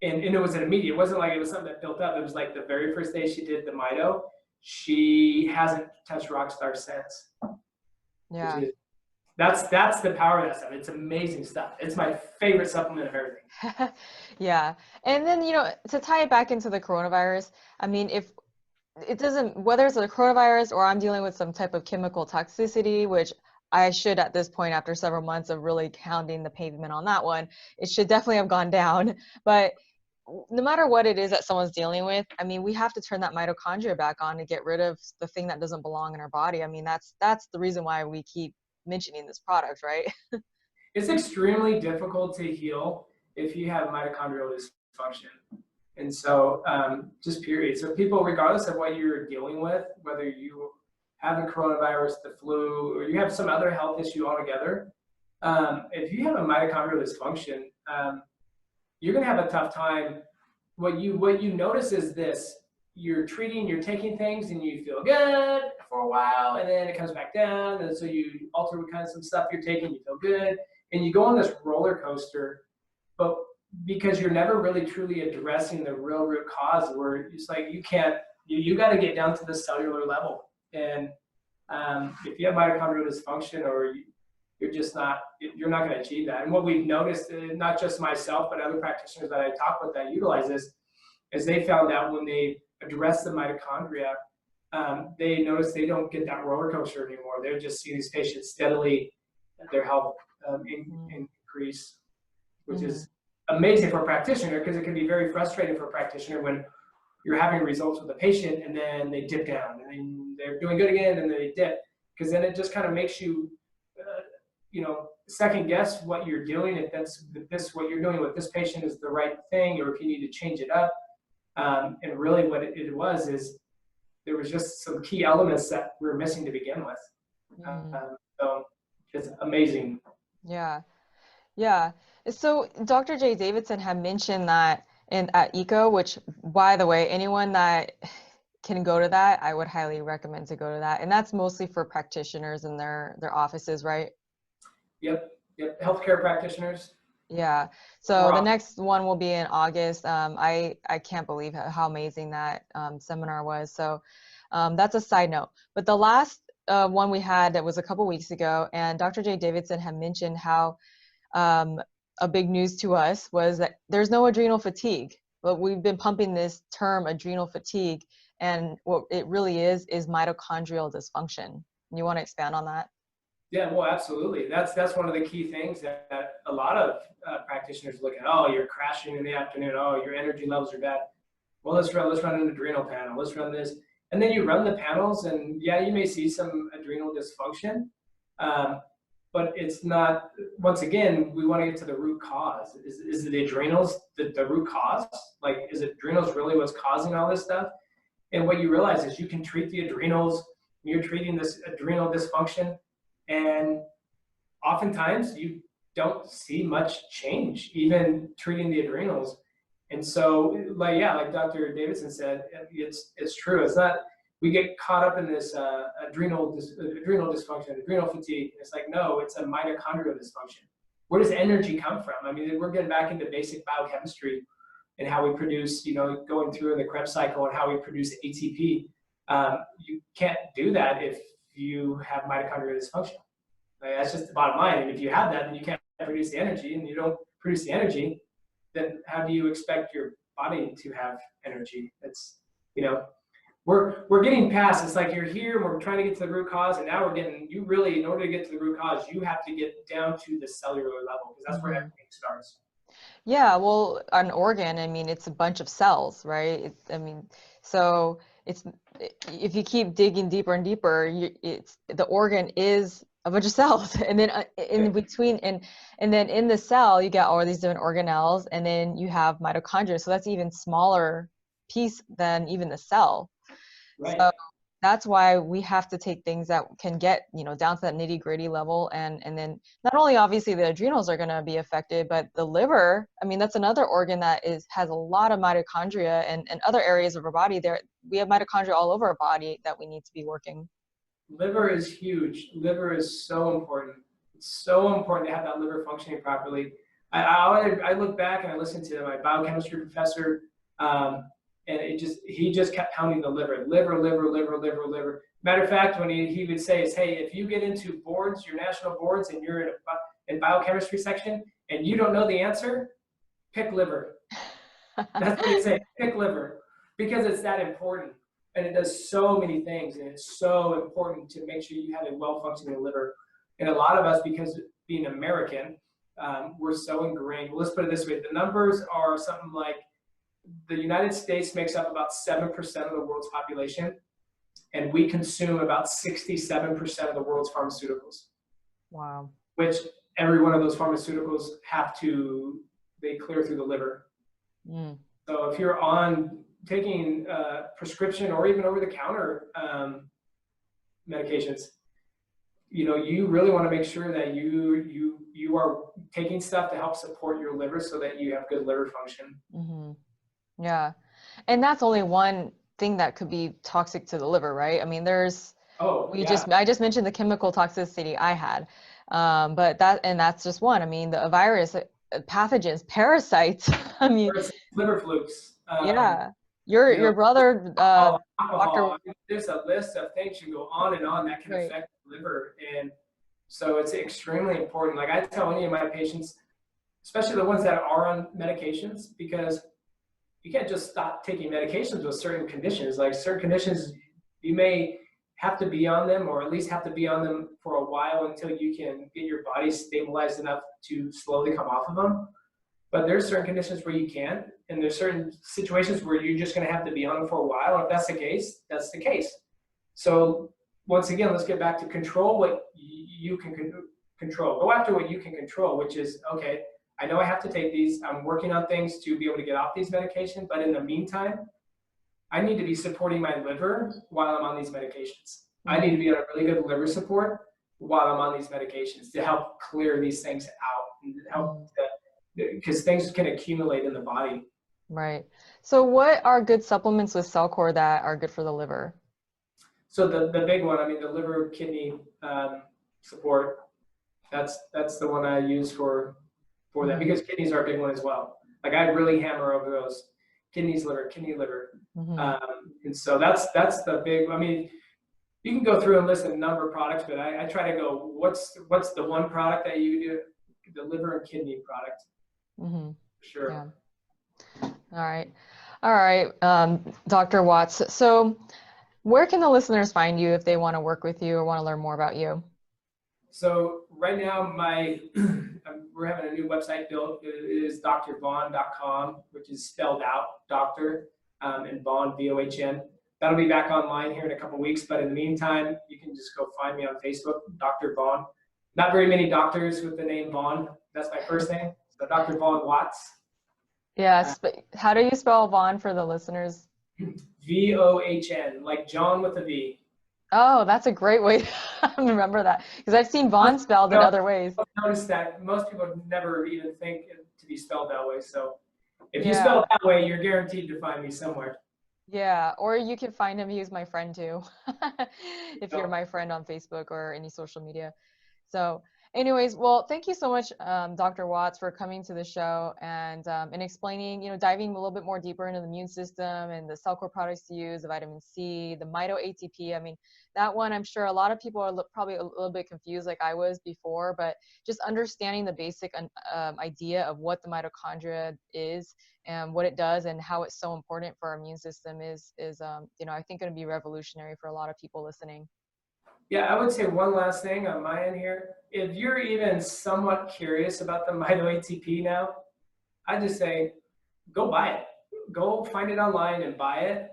And it was an immediate. It wasn't like it was something that built up. It was like the very first day she did the Mito, she hasn't touched Rockstar since. Yeah. That's the power of that stuff. It's amazing stuff. It's my favorite supplement of everything. Yeah. And then, to tie it back into the coronavirus, I mean, if it doesn't, whether it's a coronavirus or I'm dealing with some type of chemical toxicity, which I should at this point, after several months of really pounding the pavement on that one, it should definitely have gone down. But no matter what it is that someone's dealing with, I mean, we have to turn that mitochondria back on to get rid of the thing that doesn't belong in our body. I mean, that's the reason why we keep mentioning this product, right? It's extremely difficult to heal if you have mitochondrial dysfunction. And so just period. So people, regardless of what you're dealing with, whether you have the coronavirus, the flu, or you have some other health issue altogether, if you have a mitochondrial dysfunction, you're going to have a tough time. What you notice is this: you're taking things and you feel good for a while, and then it comes back down, and so you alter what kind of some stuff you're taking, you feel good, and you go on this roller coaster. But because you're never really truly addressing the real root cause, where it's like you got to get down to the cellular level. And if you have mitochondrial dysfunction, or you're not going to achieve that. And what we've noticed, not just myself, but other practitioners that I talk with that utilize this, is they found out when they address the mitochondria, they notice they don't get that roller coaster anymore. They're just seeing these patients steadily, their health increase, which is amazing for a practitioner, because it can be very frustrating for a practitioner when you're having results with a patient and then they dip down, and then they're doing good again and then they dip, because then it just kind of makes you second guess what you're doing, if what you're doing with this patient is the right thing, or if you need to change it up. And really what it was is there was just some key elements that we were missing to begin with. So it's amazing. Yeah. Yeah. So Dr. Jay Davidson had mentioned that at ECO, which, by the way, anyone that can go to that, I would highly recommend to go to that. And that's mostly for practitioners in their offices, right? Yep. Healthcare practitioners. Yeah. So the next one will be in August. I can't believe how amazing that seminar was. So that's a side note. But the last one we had, that was a couple weeks ago, and Dr. Jay Davidson had mentioned how a big news to us was that there's no adrenal fatigue. But we've been pumping this term adrenal fatigue, and what it really is mitochondrial dysfunction. You want to expand on that? Yeah, well, absolutely. That's one of the key things that a lot of practitioners look at. Oh, you're crashing in the afternoon. Oh, your energy levels are bad. Well, let's run an adrenal panel. Let's run this. And then you run the panels, and yeah, you may see some adrenal dysfunction, but it's not. Once again, we want to get to the root cause. Is the adrenals the root cause? Like, is adrenals really what's causing all this stuff? And what you realize is you can treat the adrenals. You're treating this adrenal dysfunction, and oftentimes you don't see much change, even treating the adrenals. And so, like Dr. Davidson said, it's true. It's not, we get caught up in this adrenal dysfunction, adrenal fatigue. It's like, no, it's a mitochondrial dysfunction. Where does energy come from? I mean, we're getting back into basic biochemistry and how we produce, going through the Krebs cycle and how we produce ATP. You can't do that if you have mitochondrial dysfunction. Like, that's just the bottom line. And if you have that, then you can't produce the energy, and you don't produce the energy, then how do you expect your body to have energy? It's, we're getting past, it's like you're here and we're trying to get to the root cause, and now you really, in order to get to the root cause, you have to get down to the cellular level, because that's where everything starts. Yeah, well, an organ, I mean, it's a bunch of cells, right? I mean, so it's if you keep digging deeper and deeper, it's the organ is a bunch of cells, and then in between, and then in the cell, you get all these different organelles, and then you have mitochondria. So that's even smaller piece than even the cell. Right. So that's why we have to take things that can get, down to that nitty-gritty level, and then not only obviously the adrenals are going to be affected, but the liver, I mean, that's another organ that has a lot of mitochondria, and other areas of our body. There we have mitochondria all over our body that we need to be working. Liver is huge. Liver is so important. It's so important to have that liver functioning properly. I look back and I listen to my biochemistry professor, and he just kept pounding the liver. Matter of fact, when he would say is, hey, if you get into boards, your national boards, and you're in biochemistry section, and you don't know the answer, pick liver. That's what he'd say, pick liver, because it's that important. And it does so many things, and it's so important to make sure you have a well-functioning liver. And a lot of us, because being American, we're so ingrained. Well, let's put it this way. The numbers are something like the United States makes up about 7% of the world's population, and we consume about 67% of the world's pharmaceuticals. Wow. Which every one of those pharmaceuticals they clear through the liver. So if you're taking prescription or even over-the-counter medications, you really want to make sure that you are taking stuff to help support your liver so that you have good liver function. Yeah, and that's only one thing that could be toxic to the liver, right? I mean, there's I just mentioned the chemical toxicity I had, but that's just one. I mean, the virus, pathogens, parasites. I mean, liver flukes. Yeah. Your brother, alcohol. Dr. I mean, there's a list of things you go on and on that can affect the liver. And so it's extremely important. Like I tell any of my patients, especially the ones that are on medications, because you can't just stop taking medications with certain conditions. Like certain conditions, you may have to be on them, or at least have to be on them for a while until you can get your body stabilized enough to slowly come off of them. But there's certain conditions where you can't, and there's certain situations where you're just going to have to be on them for a while. And if that's the case, that's the case. So once again, let's get back to control what you can control. Go after what you can control, which is, okay, I know I have to take these. I'm working on things to be able to get off these medications. But in the meantime, I need to be supporting my liver while I'm on these medications. I need to be on a really good liver support while I'm on these medications to help clear these things out and help because things can accumulate in the body. Right. So what are good supplements with CellCore that are good for the liver? So the big one, I mean, the liver kidney support, that's the one I use for that, because kidneys are a big one as well. Like I really hammer over those kidney liver. And so that's the big, I mean, you can go through and list a number of products, but I try to go, what's the one product that you do, the liver and kidney product. Sure. Yeah. All right. Dr. Watts. So where can the listeners find you if they want to work with you or want to learn more about you? So right now, we're having a new website built. It is drvohn.com, which is spelled out, doctor, and Vohn, Vohn. That'll be back online here in a couple of weeks. But in the meantime, you can just go find me on Facebook, Dr. Vohn. Not very many doctors with the name Vohn. That's my first name. So Dr. Vohn Watts. Yeah. How do you spell Vohn for the listeners? Vohn, like John with a V. Oh, that's a great way to remember that, because I've seen Vohn spelled in other ways. I've noticed that most people never even think it to be spelled that way. So if you spell it that way, you're guaranteed to find me somewhere. Yeah, or you can find him. He's my friend too, if you're my friend on Facebook or any social media. So anyways, well, thank you so much, Dr. Watts, for coming to the show and explaining, diving a little bit more deeper into the immune system and the CellCore products to use, the vitamin C, the MitoATP. I mean, that one, I'm sure a lot of people are probably a little bit confused like I was before, but just understanding the basic idea of what the mitochondria is and what it does and how it's so important for our immune system is I think going to be revolutionary for a lot of people listening. Yeah, I would say one last thing on my end here. If you're even somewhat curious about the MitoATP now, I just say, go buy it. Go find it online and buy it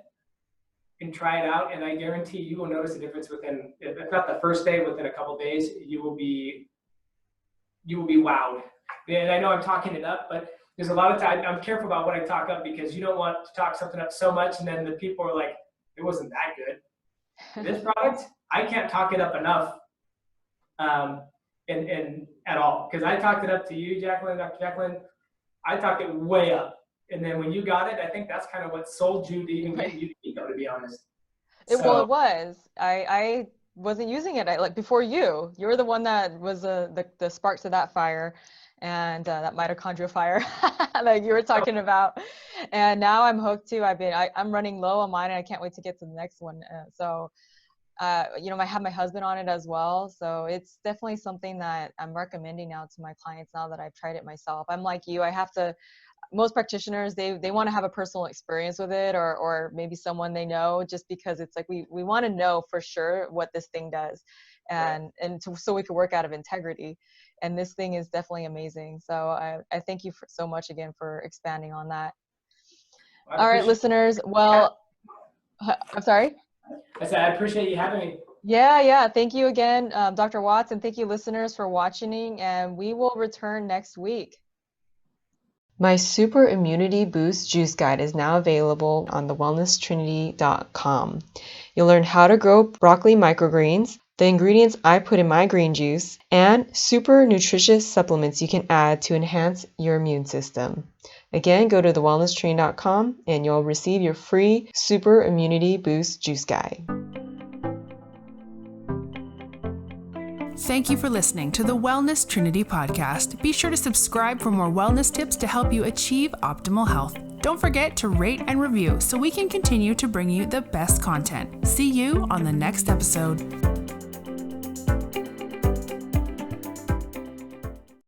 and try it out. And I guarantee you will notice a difference within, if not the first day, within a couple of days, you will be wowed. And I know I'm talking it up, but there's a lot of time, I'm careful about what I talk up because you don't want to talk something up so much and then the people are like, it wasn't that good. This product, I can't talk it up enough and at all. Because I talked it up to you, Jacqueline, Dr. Jacqueline, I talked it way up. And then when you got it, I think that's kind of what sold you to even get you to Pico, to be honest. Well, it was. I wasn't using it. Like before you were the one that was the spark to that fire and that mitochondria fire like you were talking about. And now I'm hooked too. I'm running low on mine and I can't wait to get to the next one. I have my husband on it as well. So it's definitely something that I'm recommending now to my clients now that I've tried it myself. I'm like you, most practitioners, they want to have a personal experience with it or maybe someone they know, just because it's like we want to know for sure what this thing does so we can work out of integrity. And this thing is definitely amazing. So I thank you so much again for expanding on that. All right, listeners. Well, I'm sorry. I said, I appreciate you having me. Yeah. Thank you again, Dr. Watts, and thank you listeners for watching, and we will return next week. My Super Immunity Boost Juice Guide is now available on thewellnesstrinity.com. You'll learn how to grow broccoli microgreens, the ingredients I put in my green juice, and super nutritious supplements you can add to enhance your immune system. Again, go to thewellnesstrinity.com and you'll receive your free Super Immunity Boost Juice Guide. Thank you for listening to the Wellness Trinity podcast. Be sure to subscribe for more wellness tips to help you achieve optimal health. Don't forget to rate and review so we can continue to bring you the best content. See you on the next episode.